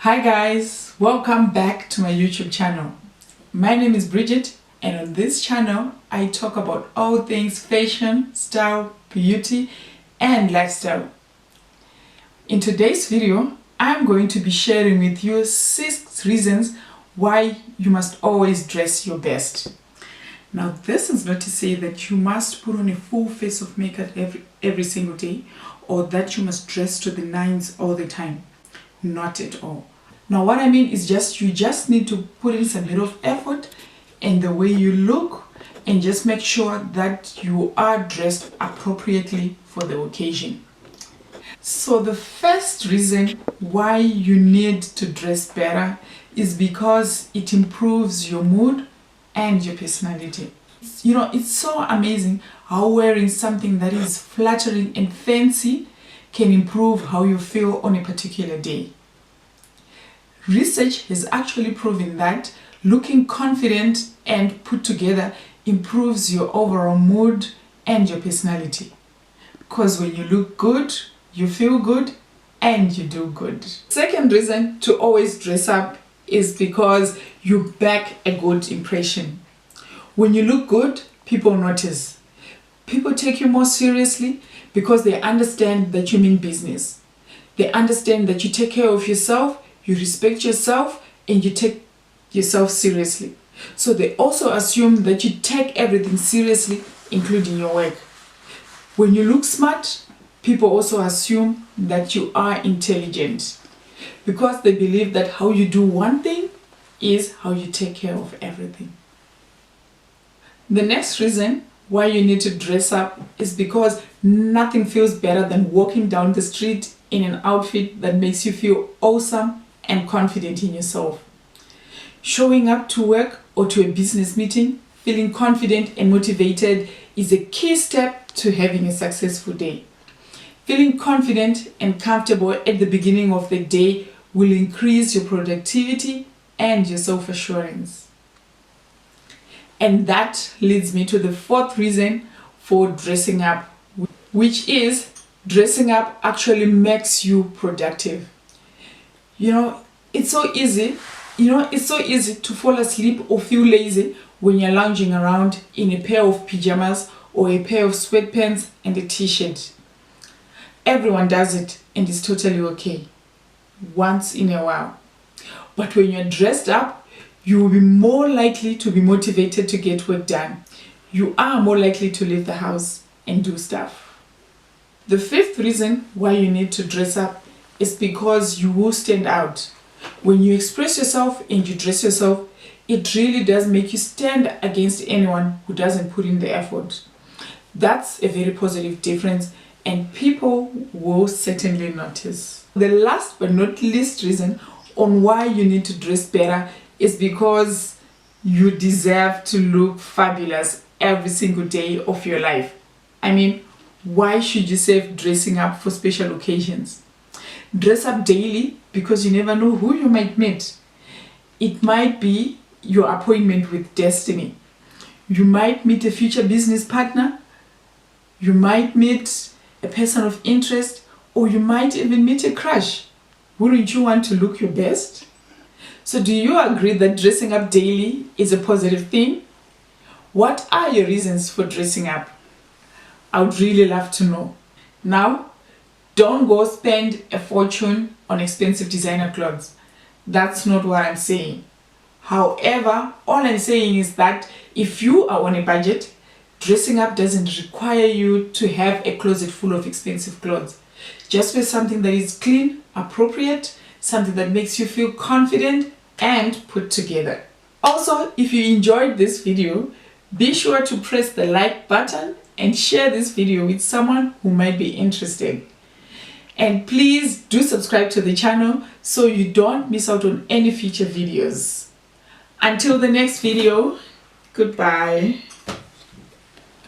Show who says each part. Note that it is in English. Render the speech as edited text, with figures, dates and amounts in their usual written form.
Speaker 1: Hi guys, welcome back to my YouTube channel. My name is Bridgette, and on this channel I talk about all things fashion, style, beauty and lifestyle. In today's video, I'm going to be sharing with you 6 reasons why you must always dress your best. Now this is not to say that you must put on a full face of makeup every single day, or that you must dress to the nines all the time. Not at all. Now what I mean is you just need to put in some little effort in the way you look, and just make sure that you are dressed appropriately for the occasion. So the first reason why you need to dress better is because it improves your mood and your personality. You know, it's so amazing how wearing something that is flattering and fancy can improve how you feel on a particular day. Research has actually proven that looking confident and put together improves your overall mood and your personality. Because when you look good, you feel good and you do good. Second reason to always dress up is because you back a good impression. When you look good, people notice. People take you more seriously because they understand that you mean business. They understand that you take care of yourself, you respect yourself, and you take yourself seriously. So they also assume that you take everything seriously, including your work. When you look smart, people also assume that you are intelligent, because they believe that how you do one thing is how you take care of everything. The next reason why you need to dress up is because nothing feels better than walking down the street in an outfit that makes you feel awesome and confident in yourself. Showing up to work or to a business meeting feeling confident and motivated is a key step to having a successful day. Feeling confident and comfortable at the beginning of the day will increase your productivity and your self-assurance. And that leads me to the fourth reason for dressing up, which is dressing up actually makes you productive. It's so easy to fall asleep or feel lazy when you're lounging around in a pair of pajamas or a pair of sweatpants and a t-shirt. Everyone does it and it's totally okay once in a while. But when you're dressed up, you will be more likely to be motivated to get work done. You are more likely to leave the house and do stuff. The fifth reason why you need to dress up is because you will stand out. When you express yourself and you dress yourself, it really does make you stand against anyone who doesn't put in the effort. That's a very positive difference, and people will certainly notice. The last but not least reason on why you need to dress better is because you deserve to look fabulous every single day of your life. I mean, why should you save dressing up for special occasions? Dress up daily because you never know who you might meet. It might be your appointment with destiny. You might meet a future business partner. You might meet a person of interest, or you might even meet a crush. Wouldn't you want to look your best? So do you agree that dressing up daily is a positive thing? What are your reasons for dressing up? I would really love to know. Now, don't go spend a fortune on expensive designer clothes. That's not what I'm saying. However, all I'm saying is that if you are on a budget, dressing up doesn't require you to have a closet full of expensive clothes. Just wear something that is clean, appropriate, something that makes you feel confident and put together. Also, if you enjoyed this video, be sure to press the like button and share this video with someone who might be interested. And please do subscribe to the channel so you don't miss out on any future videos. Until the next video, goodbye.